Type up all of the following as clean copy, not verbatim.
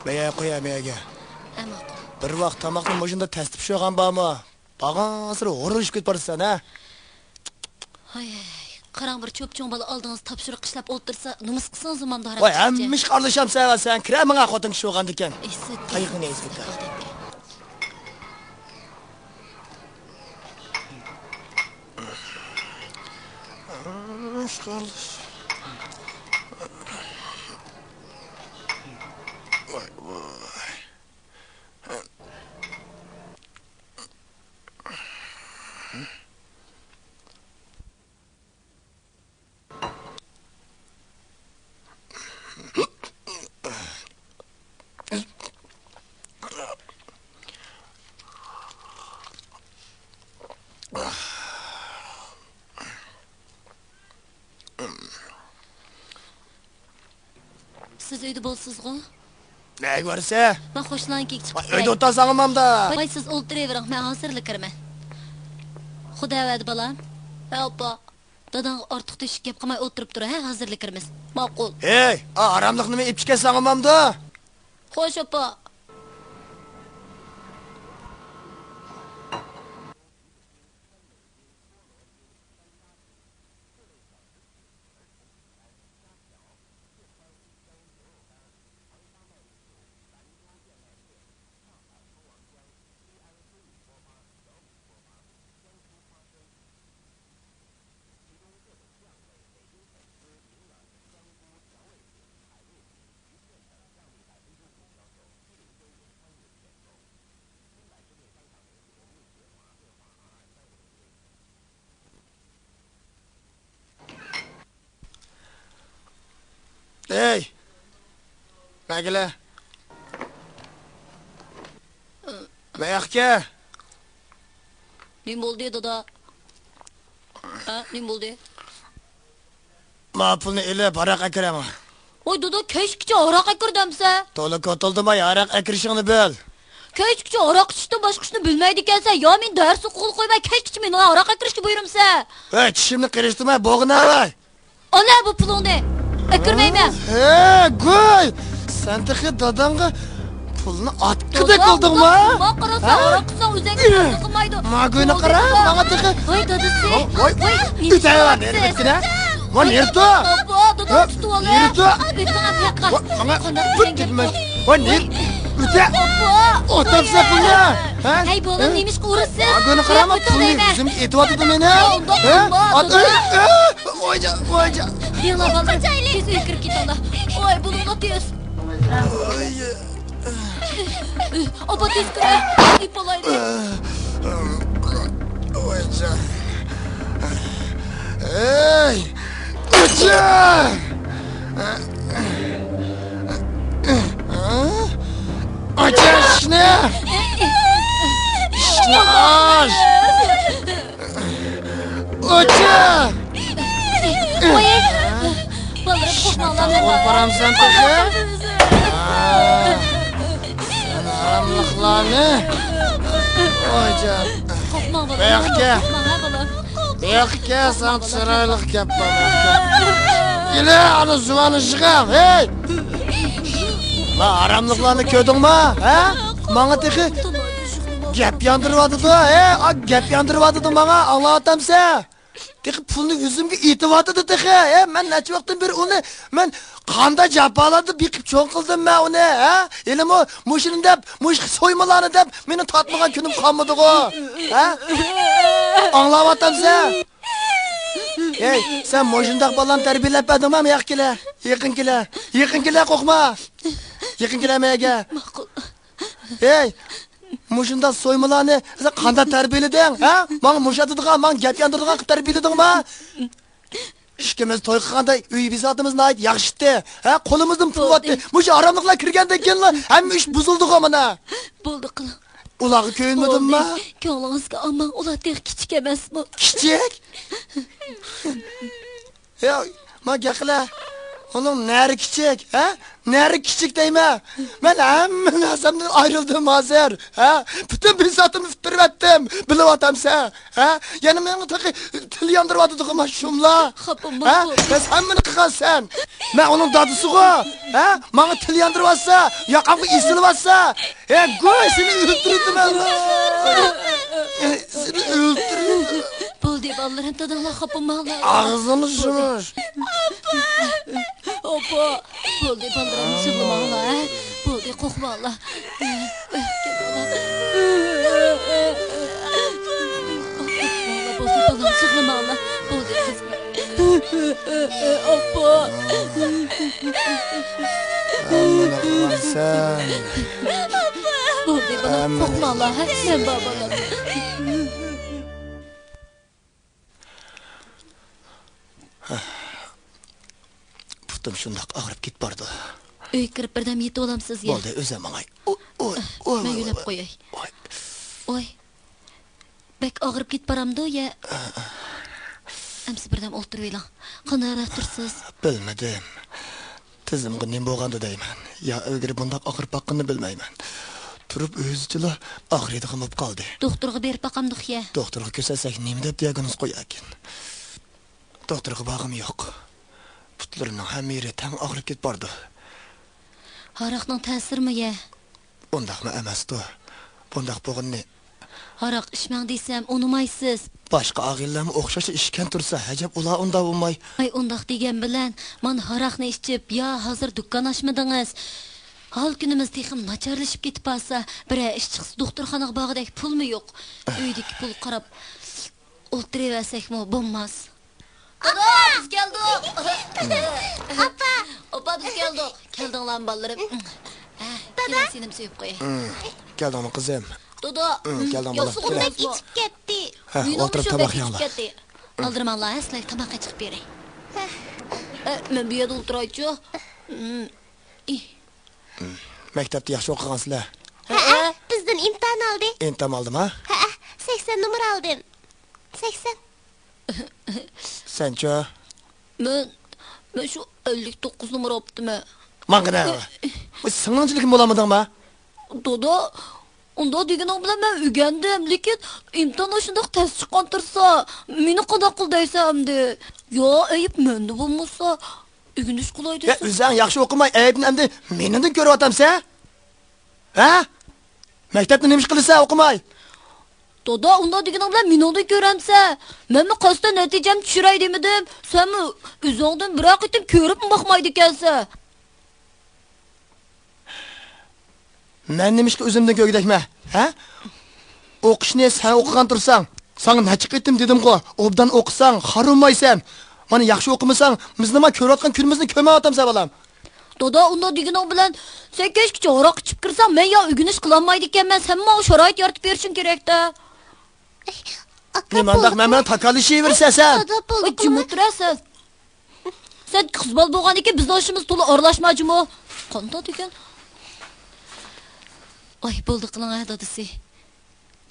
Meye koyayım meyege. Bir vaqt tamoqni mo'shinda tasdib sho'g'an bormi? Bag'asir o'rishib ketib borsan, ha? Hay, qarang bir cho'pchong bola oldingiz topshiriq ishlab o'ltirsa, numus qilsangiz manda harap. Voy, hammish qarlasham sen kira menga xotin sho'g'an ekan. Qayg'ini ezgita. Qarlash. Voy, voy. Siz uyda bo'lsizmi? Ne görse? Ben hoşlanki çıkıp Uyda o'tirsanmam da. Vay siz o'ltiravering, men hozirlik kiraman. Xudo va'd balam. Hoppa. Dadang ortiq teshik gap qilmay o'tirib tur, ha, hozirlik kiramiz. Ma'qul. Hey, aramliq nima ip chiqasanmam da. Xo'sh, opa. Hey. Bagla. Mayaqqa. Nim bo'ldi dada? Ha, nim bo'ldi? Ma pulni elib araq akiraman. Oy dada, kechgacha aroq akirdimsa? To'la ko'tildimay araq akirishingni bil. Kechgacha aroq ichishdan boshqa ishni bilmaydi ekansan. Yo men dars o'qib qo'ymay kechgacha meni aroq akirishga buyurumsa? Hey, tishimni qirishtirmay bo'g'ina voy. Ana bu pulingni. Akirmayman. Go'y. Sen tıxi dadangga pulni otqida qildingmi? Ma qarasa aroq qilsa o'zingga qilmaydi. Ma go'yni qara, menga tıxi. Voy dadasi. Voy. Utayaman, nergina? Voy, nerto? Dada tutib ol. Nerto? Menga menga tut ketmay. Voy, ner? Uta. Otamsa pulni. Ha? Hey bolam, nemish qurisi? Ma go'yni qarama, pulni o'zim etyapti meni. Ha? Voyja. Yalla bolam, tez uy kirib ketdi. Oy, bulungni tez. Opa tez kir. İp olaydı. Voyja. Hey! Uca! Uca şne! Şne aç! Uca! Oy! Balırım kokmalarına bak. Korparam sen tıkı? Sen aramlıklarını! Uca! Kokma balım. Beyakke! Kokma ha balım. Beyakke sen çıraylık yapma beyakke! Yine anı zuvanı çıkam, hey! Ma aramlıklarını köydün mü, he? Bana tıkı gap yandırıvadı da, he? Gap yandırıvadı da bana, anlatam sen! Tıkı pulunu yüzümge itivadı da tıkı, he? Ben neçe vaktin beri onu, ben kanda japaladı, bikip çoğun kıldım ben onu, he? Elim o, muşinin dep, muş soymalarını dep, benim tatmagan günüm kalmadı o, he? Anlavatam sen! Hey, sen muşindak balan terbiyelep edin mi yakkile? Yakın kile kokma! Yakın kile meyge! Ma'qul. Hey! Muşunda soymalarını sen kanda terbiyeledin, ha? Bana muşatıdığın, bana gap yandırdığın terbiyeledin mi? İşkimiz toy qilganda uy bizatimiz nayt yaxshitdi. Ha, qo'limizdan tutibdi. Mushu aromliqlar kirgandan keyin hamma ish buzildi mana. Bo'ldi qiling. Ularga ko'yinmadimmi? Ko'nglingizga ammo ular tek kichik emasmi? Kichik? Ya, ma gaqila. Oğlum neri kichik, ha? Neri kichik deyman. Men hamma narsamdan ayrıldım hozir, ha? Bütün bizatimni fitirib etdim, bilayotamsan, ha? Yana meni til yondiryotdi mana shumlar. Xafaman. Ha? Sen hammani qilgansan. Men uning dadisiga, ha? Menga til yondiryotsa, yoqamga isilyotsa, go'y seni o'ldirdim men. Seni o'ldirdim. Bo'ldi, bolalarım dadanglar xafamanlar. Ağzını şumuş. Opa, bo'ldi, bolalarım sig'malar. Bo'ldi, qo'rqmanglar. Bo'ldi, bolalarım sig'malar. Bo'ldi, qizim. Opa. Amına koyarsan. Bo'ldi, bolalarım qo'rqmanglar. Sen babalar. Putum şundak ağrıp git bardı. Uy kirib birdam yetib olamsiz ya. Bo'ldi, o'zim mangay. Oy. Men yo'lab qo'yay. Oy. Oy. Bek og'rib ket baramdi ya. Amsi birdam o'ltirib elang. Qanaqroq tursiz? Bilmedim. Tizimga nima bo'lgandi deyman. Ya ilgari bundoq og'rib baqqanini bilmayman. Turib o'zichila og'riydigan bo'lib qoldi. Doktorga berib baqamdiq ya. Doktorga ko'rsasak nima deb diagnoz qo'yarkin? Doktorga bag'im yo'q. Putlarimning hamma yeri tang og'rib ketib bordi. Haraqning ta'sirimi ya? Undaqmi emasdi. Bundaq bo'lganni Haraq ichmang desam, unumaysiz. boshqa og'illarga o'xshash ishkan tursa, hajab ular unda bo'lmay. Ay undaq degan bilan, men haraqni ichib, ya hozir dukkan ochmadingiz. Hal kunimiz texim nacharlashib ketib qolsa, bira ish chiqsa doktorxonaga bog'idek pulmi yo'q. Uydagi pul qarab o'tiraversak-mi bo'lmas. Opa, biz keldik. Opa, biz keldik. Keldinglarmi bolalarım? Dada, seni sevib qo'yay. Keldingmi qizim? Dodo, Keldim yo'q, bola. suqundak ichib ketdi. Ha, o'tirib tamoq yanglar. Aldirmanlar, sizlarga tamoqqa chiqib beray. Men bu yerda o'tiraychi. Maktabda yaxshi o'qigansizlar. Bizden imtihan aldı. Imtihon oldimi? 80 numara aldım. 80. Senchi? Men shu 59 numara olibdim. Manga ne? Singlinchilik bo'lamidingmi? Dodo, unda deganing bilan men o'rgandim, lekin imtihon shundoq test chiqqan tursa, meni qanday qil deysamdi. Yo, ayib menda bo'lmasa, o'rganish qulay Ya desam. o'zing yaxshi o'qimay, aybni endi menidan ko'ryotamsan? Ha? Maktabda nima ish qilsa o'qimay? Dodo, unda deganing bilan meni o'nda ko'ramsa, menmi qasddan natijam tushiray demadim. Senmi o'zingdan biroq etib ko'rib boqmaydi ekansan. Men nima ishga o'zimdan ko'gdakma? Ha? O'qishni sen o'qigan tursang, sana necha qitim dedim-ku, obdan o'qisang, xarumaysan. Mana yaxshi o'qimasang, biz nima ko'rayotgan kunimizni ko'mayotamsan bolam. Dodo, unda deganing bilan sen kechgacha aroq ichib kirsang, men yo o'rganish qilolmaydi ekanman. Sen menga sharoit yaratib berishing kerak-da. Nimandaq men bilan takalishayversan. Oy, jim o'tirasiz. Sen qizbol bo'lgan ekan, bizning ishimiz to'la aralashmajimi? Qanday degan? Oy, bo'ldi qiling, dadasi.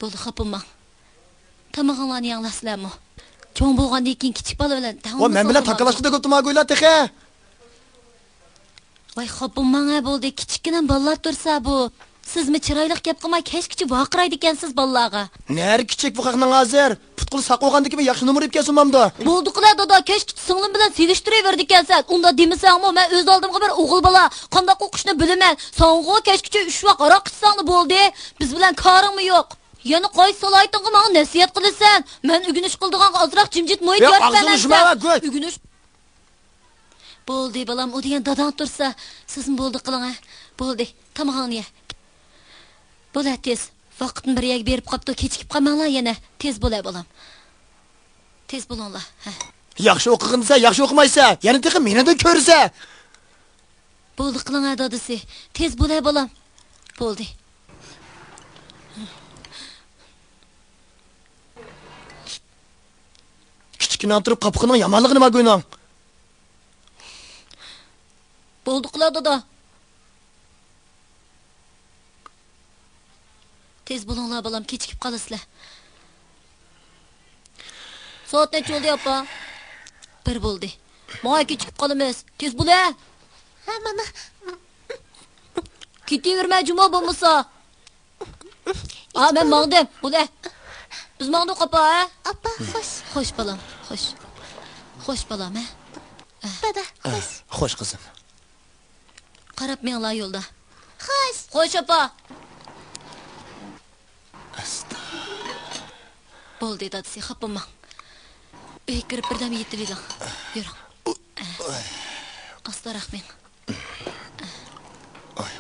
Bo'ldi, xapimman. Tamog'inglarni yanglasizlarmi? Cho'ng bo'lgandan keyin kichik bola bilan O men bilan takalashqida o'tmago'ylar texe. Voy, xapimman, bo'ldi, kichikgina bolalar tursa bu. Sizmi chiroyli gap qilmay kechgacha vaqiraydi ekansiz bolalarga. Nari kichik bu haqning hozir. Putqul saqo'gandiki men yaxshi nomer epgan sunmamda. Bo'ldi qilar dodo, kechgacha singlim bilan selishtiraverdi ekansan. Unda demasangmi, men o'z oldimga bir o'g'il bola, qanday o'qishni bilaman. So'ng'o kechgacha 3 vaqt aroq ichsangni bo'ldi. Biz bilan ko'ringmi yo'q? Yana qo'y solaytingga menga nasihat qilasan. Men o'rganish qildigan ozroq jimjit muhit yaratman. O'rganish bo'ldi, balam, o degan dadang tursa, sizmi bo'ldi qiling, ha? Bo'ldi, tamog'ingni ye. Bo'la tez. Vaqtni bir yag berib qopdi, kechikib qolmanglar yana. Tez bo'lay bolam. Tez bo'linglar. Ha. Yaxshi o'qigansa, yaxshi o'qimaysan. Yana texe menidan ko'rsa. Bo'ldi qiling, dadasi. Tez bo'lay bolam. Bo'ldi. Kichik eshikini o'tirib qapqının yamanlığını nima ko'ynan? Bo'ldiqlar dada. Tez bo'linglar balam, kechikib qolasizlar. Soat necha bo'ldi opa? 1 bo'ldi. Moy kechikib qolamiz. Tez bo'la. Ha mana. Ketaverma juma bo'lmasa. Men mangdim. Bo'la. Biz mangdik opa, ha? Opa, xo'sh. Xo'sh balam, xo'sh. Xo'sh balam, ha? Dada, xo'sh. Xo'sh qizim. Qarab menlar yo'lda. Xo'sh. Xo'sh opa. Asta. Bo'ldi dadasi, xapamang. Uyga kirib birdan yetib eling. Yuring. Asta rahming. Oy.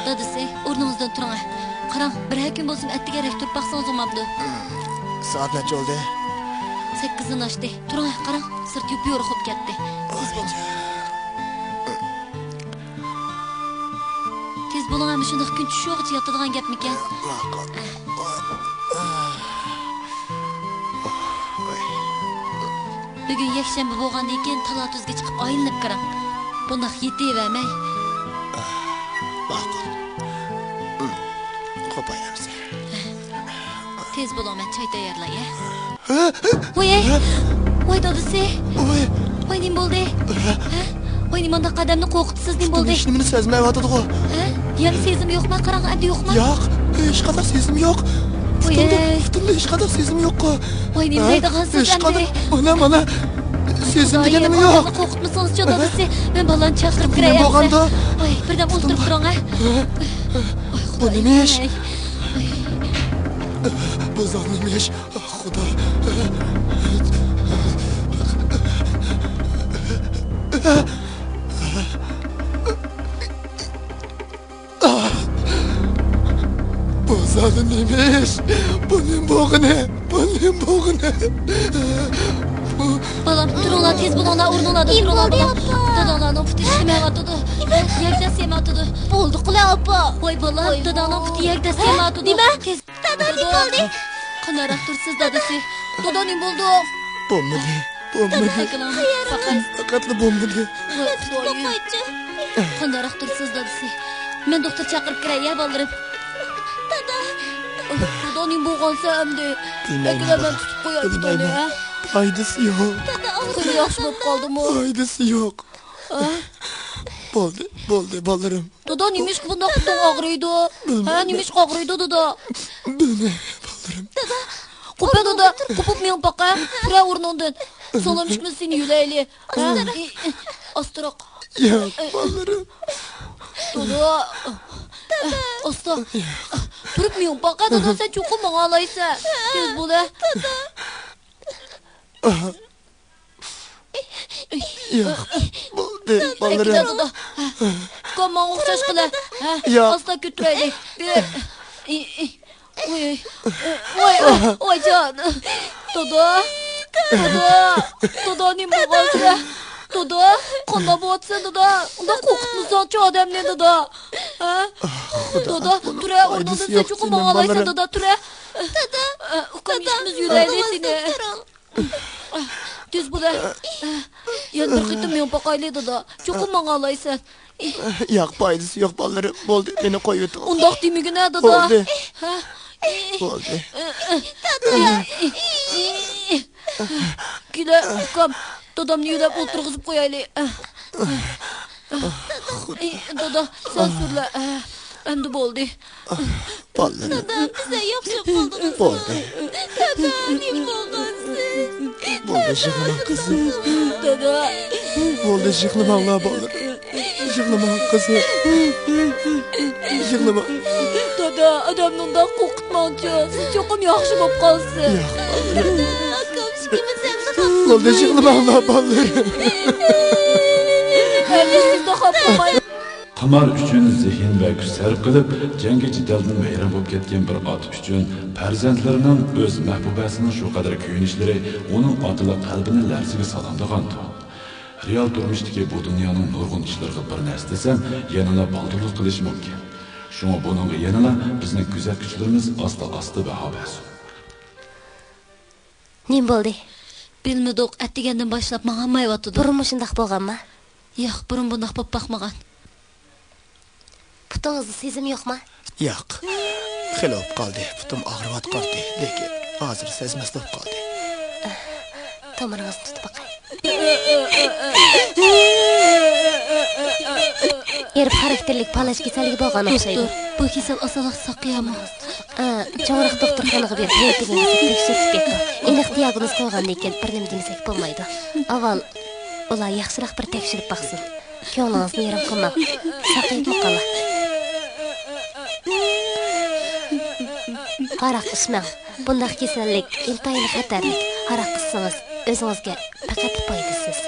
Dadasi, o'rningizdan turing. Qarang, bir kun bo'lsin attiga rek turib baqsangiz bo'lmabdi. Soat necha bo'ldi? 8 dan oshdi. Turing, qarang, sirt yupib yo'rib ketdi. Tez bo'ling. Tez bo'ling, ham shunday kun tushug'icha yotadigan gapmikan? Ma'qul. Bugun yakshanba bo'lgandan keyin talatuzga chiqib aylanib qarang. Bundaq yetavermay. Ma'qul. Qo'payamiz. Tez bo'laman, choy tayyorlay, ha? Voy dadasi. Voy nim bo'ldi? Voy nimanda qadamni qo'rqitsiz nim bo'ldi? Hech nimani sezmayotdi-ku. Yana sezim yo'qmi? Qarang, endi yo'qmi? Yo'q, hech qadar sezim yo'q. Butunlay hech qadar sezim yo'q-ku. Voy nim deydigansiz endi. Mana sezim deganim yo'q. Qo'rqitmasangiz-chi dadasi. Men balani chaqirib kiray. Nima bo'lganda? Voy, birdan o'ltirib turing, ha? Bu nima ish? Bu zot nima ish? Xudo. Bu zot nima ish? Buning bo'g'ini. Balam, turinglar, tez bo'linglar, o'rninglarda turinglar. Dadanglarning puti ishlayotdi. Yakdasi yematdi. Bo'ldi, qila opa. Voy balam, dadangning puti yakdasi yematdi. Nima? Dada, nima bo'ldi? Qanaroq tursiz dadasi? Dada nim bo'ldi? Bo'lmadi. Faqat bo'lmadi. Qo'ychi. Qanaroq tursiz dadasi? Men doktor chaqirib kiray, ya bolarim. Dada. Dada nim bo'lgansa hamda. Agar men tutib qo'yadi doni, ha? Foydasi yo'q. Dada, Qo'li yaxshi bo'lib qoldimi? Foydasi yo'q. Bo'ldi, bolarim. Dada nimish bundoq putung og'riydi? Ha, nimish og'riydi dada? Buni, bolarim. Dada, qo'pa dada, qo'pib men baqa, tura o'rningdan. So'lamishmi seni yulayli? Ostroq. Yo'q, bolarim. Dada. Osta. Turib men baqa dada, sen cho'qib menga olaysan. Tez bo'la. Dada. Yo'q, bo'ldi, bolarim. Ko'ma o'xshash qila. Yo'q. Osta ko'taraylik. Oy jon. Dada. Dada nima bo'lsa? Dada, qanday bo'tsin dada? Unda qo'rqitmasanchi odamni dada. Ha? Dada, tura, o'rningdan sen cho'qib menga olaysan dada, tura. Dada, ukamishimiz yulaylik seni. Tez bo'la. Yana bir qitim men boqaylik dada. Cho'qib menga olaysan. Yo'q, foydasi yo'q, bolarim. Bo'ldi, meni qo'yib o'tir. Undoq demigina dada. Bo'ldi. Ha? Bo'ldi. Kila, ukam, dadamni yulab o'tirg'izib qo'yaylik. Dada, sen surla. Endi bo'ldi. Bolarim. Dada, biza yaxshi bo'ldingiz. Bo'ldi. Dada, nima bo'lgansiz? Bo'ldi, shig'lim qizim. Dada. Bo'ldi, shig'lim Allah bolarim. Yığlama kızım. Yığlama. Dada, adamның да qo'rqitmoqchi. Siz cho'qim yaxshi bo'lib qolsin. Akam shikimiz endi Oldu yığlama Allah ballarım. Endi sizda xafa bo'lmang. Qimar uchun zehn va kuch sarf qilib, jangga jidaldan mayron bo'lib ketgan bir ot uchun farzandlarining o'z mahbubasining shu qadar kuyunishlari uning otliq qalbini larziga solandigandi. Real turmushdagi bu dunyoning nurg'un ishlariga bir narsa desam, yanada baldurlik qilish mumkin. Shunga buningga yanada bizning kuzatuvchilarimiz asta-asta baho bersin. Nim bo'ldi? Bilmadik, attigandan boshlab mang'amayotdi. Burunmi shundoq bo'lganmi? Yo'q, burun bundoq bo'lib boqmagan. Putingizda sezim yo'qmi? Yo'q. Xil olib qoldi. Putum og'riyot qoldi. Lekin hozir sezmas bo'lib qoldi. Tomiringizni tutib boqay. Erib xarakterlik palash kasalligi bo'lgan o'xshaydi. Bu kasal osonroq saqiyami? Cho'roq doktorxonaga berib, reytingingizni tekshirib ketdi. Aniq diagnoz qo'ygandan keyin bir nima demasak bo'lmaydi. Avval ular yaxshiroq bir tekshirib baxsin. Ko'nglingizni yarim qilmang. Saqiyib qala. Haraq ichmang. Bunday kasallik intayin xatarli. Haraq ichsangiz o'zingizga faqat foydasiz.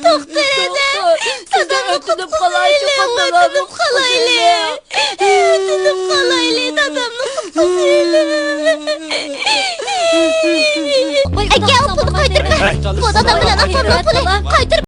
Doktor ana, dadamni tutib qolayli, tutib qolayli. Tutib qolayli, dadamni tutib qolayli. Aka, pulni qaytarib ber. Bu dadam bilan ahvolni puli qaytarib